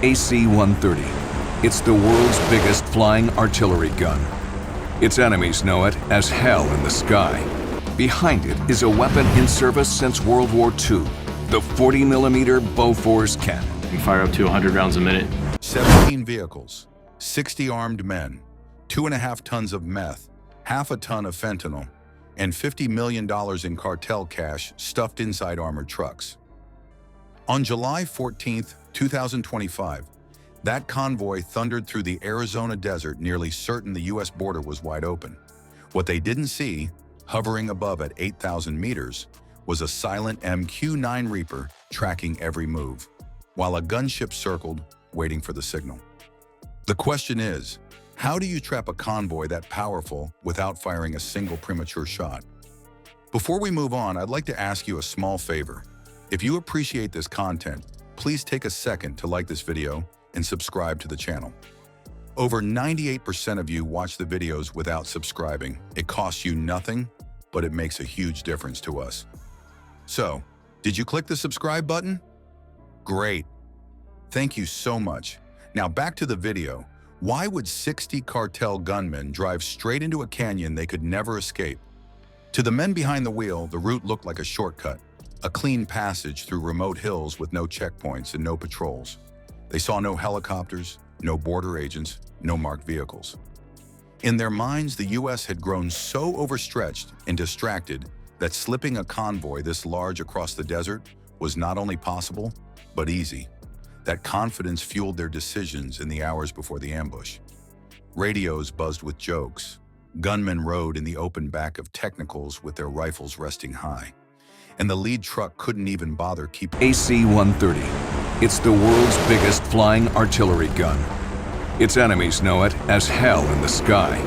AC-130. It's the world's biggest flying artillery gun. Its enemies know it as hell in the sky. Behind it is a weapon in service since World War II, the 40mm Bofors cannon. You can fire up to 100 rounds a minute. 17 vehicles, 60 armed men, 2.5 tons of meth, half a ton of fentanyl, and $50 million in cartel cash stuffed inside armored trucks. On July 14, 2025, that convoy thundered through the Arizona desert, nearly certain the U.S. border was wide open. What they didn't see, hovering above at 8,000 meters, was a silent MQ-9 Reaper tracking every move, while a gunship circled, waiting for the signal. The question is, how do you trap a convoy that powerful without firing a single premature shot? Before we move on, I'd like to ask you a small favor. If you appreciate this content, please take a second to like this video and subscribe to the channel. Over 98% of you watch the videos without subscribing. It costs you nothing, but it makes a huge difference to us. So, did you click the subscribe button? Great. Thank you so much. Now back to the video. Why would 60 cartel gunmen drive straight into a canyon they could never escape? To the men behind the wheel, the route looked like a shortcut, a clean passage through remote hills with no checkpoints and no patrols. They saw no helicopters, no border agents, no marked vehicles. In their minds, the U.S. had grown so overstretched and distracted that slipping a convoy this large across the desert was not only possible, but easy. That confidence fueled their decisions in the hours before the ambush. Radios buzzed with jokes. Gunmen rode in the open back of technicals with their rifles resting high. And the lead truck couldn't even bother keeping... AC-130. It's the world's biggest flying artillery gun. Its enemies know it as hell in the sky.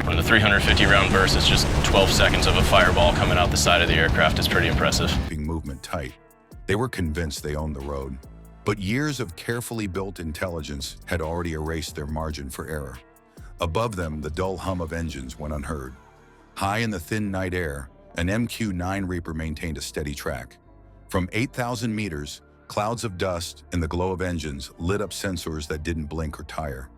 From the 350 round burst, it's just 12 seconds of a fireball coming out the side of the aircraft. Is pretty impressive. Keeping movement tight. They were convinced they owned the road. But years of carefully built intelligence had already erased their margin for error. Above them, the dull hum of engines went unheard. High in the thin night air, an MQ-9 Reaper maintained a steady track. From 8,000 meters, clouds of dust and the glow of engines lit up sensors that didn't blink or tire.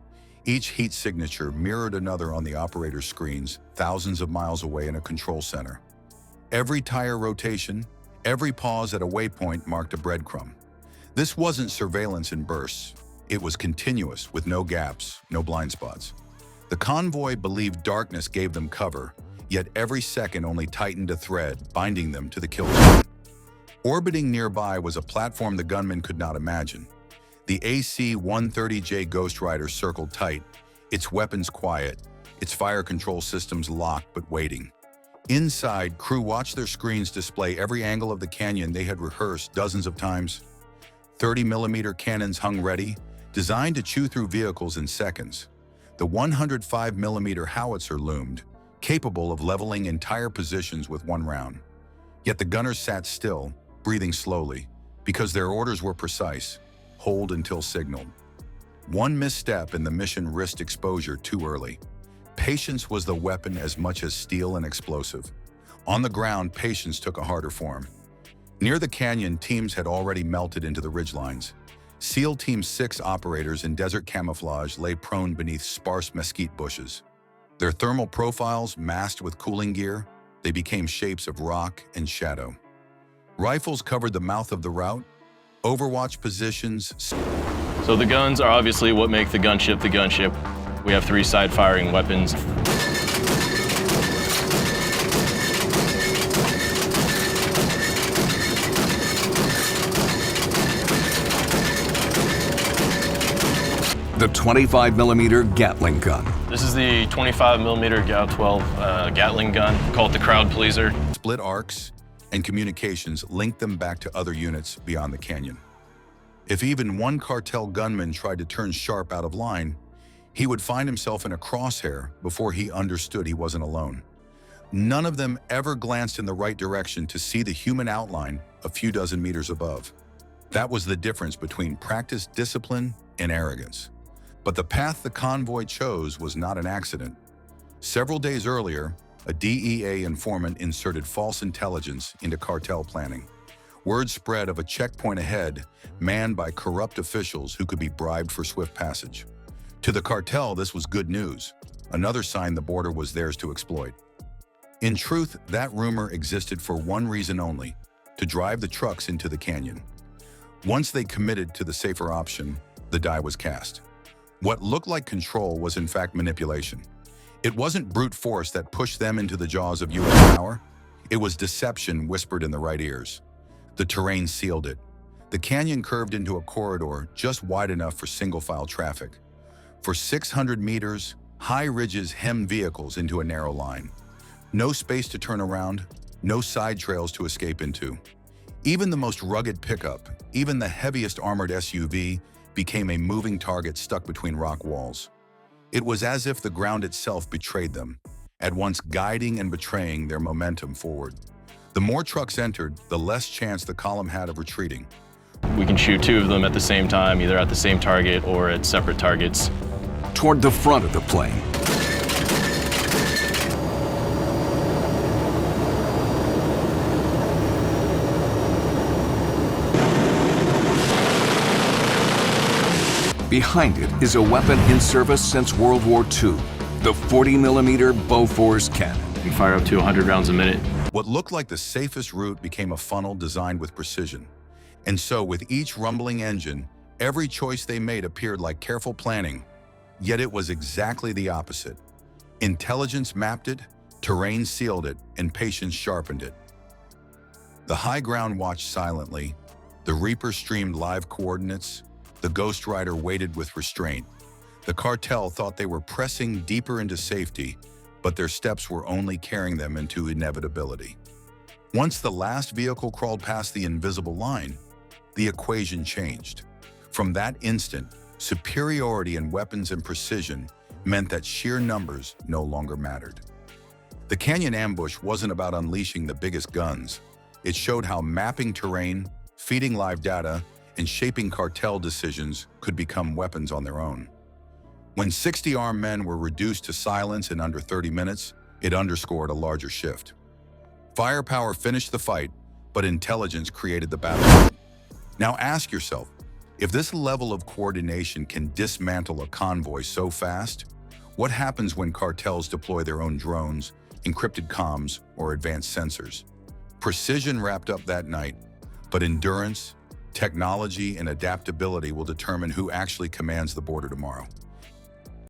Each heat signature mirrored another on the operator's screens, thousands of miles away in a control center. Every tire rotation, every pause at a waypoint marked a breadcrumb. This wasn't surveillance in bursts. It was continuous, with no gaps, no blind spots. The convoy believed darkness gave them cover, yet every second only tightened a thread, binding them to the kill zone. Orbiting nearby was a platform the gunmen could not imagine. The AC-130J Ghost Rider circled tight, its weapons quiet, its fire control systems locked but waiting. Inside, crew watched their screens display every angle of the canyon they had rehearsed dozens of times. 30mm cannons hung ready, designed to chew through vehicles in seconds. The 105mm howitzer loomed, capable of leveling entire positions with one round. Yet the gunners sat still, breathing slowly, because their orders were precise: hold until signaled. One misstep and the mission risked exposure too early. Patience was the weapon as much as steel and explosive. On the ground, patience took a harder form. Near the canyon, teams had already melted into the ridgelines. SEAL Team 6 operators in desert camouflage lay prone beneath sparse mesquite bushes. Their thermal profiles masked with cooling gear, they became shapes of rock and shadow. Rifles covered the mouth of the route, overwatch positions. So the guns are obviously what make the gunship the gunship. We have 3 side-firing weapons. The 25mm Gatling gun. This is the 25mm GAU-12 Gatling gun, called the crowd pleaser. Split arcs and communications linked them back to other units beyond the canyon. If even one cartel gunman tried to turn sharp out of line, he would find himself in a crosshair before he understood he wasn't alone. None of them ever glanced in the right direction to see the human outline a few dozen meters above. That was the difference between practiced discipline and arrogance. But the path the convoy chose was not an accident. Several days earlier, a DEA informant inserted false intelligence into cartel planning. Word spread of a checkpoint ahead, manned by corrupt officials who could be bribed for swift passage. To the cartel, this was good news, another sign the border was theirs to exploit. In truth, that rumor existed for one reason only: to drive the trucks into the canyon. Once they committed to the safer option, the die was cast. What looked like control was in fact manipulation. It wasn't brute force that pushed them into the jaws of U.S. power. It was deception whispered in the right ears. The terrain sealed it. The canyon curved into a corridor just wide enough for single-file traffic. For 600 meters, high ridges hemmed vehicles into a narrow line. No space to turn around, no side trails to escape into. Even the most rugged pickup, even the heaviest armored SUV, became a moving target stuck between rock walls. It was as if the ground itself betrayed them, at once guiding and betraying their momentum forward. The more trucks entered, the less chance the column had of retreating. We can shoot two of them at the same time, either at the same target or at separate targets. Toward the front of the plane, behind it is a weapon in service since World War II, the 40mm Bofors cannon. We fire up to 100 rounds a minute. What looked like the safest route became a funnel designed with precision. And so, with each rumbling engine, every choice they made appeared like careful planning. Yet it was exactly the opposite. Intelligence mapped it, terrain sealed it, and patience sharpened it. The high ground watched silently. The Reaper streamed live coordinates. The Ghost Rider waited with restraint. The cartel thought they were pressing deeper into safety, but their steps were only carrying them into inevitability. Once the last vehicle crawled past the invisible line, the equation changed. From that instant, superiority in weapons and precision meant that sheer numbers no longer mattered. The canyon ambush wasn't about unleashing the biggest guns. It showed how mapping terrain, feeding live data, and shaping cartel decisions could become weapons on their own. When 60 armed men were reduced to silence in under 30 minutes, it underscored a larger shift. Firepower finished the fight, but intelligence created the battle. Now ask yourself, if this level of coordination can dismantle a convoy so fast, what happens when cartels deploy their own drones, encrypted comms, or advanced sensors? Precision wrapped up that night, but endurance, technology, and adaptability will determine who actually commands the border tomorrow.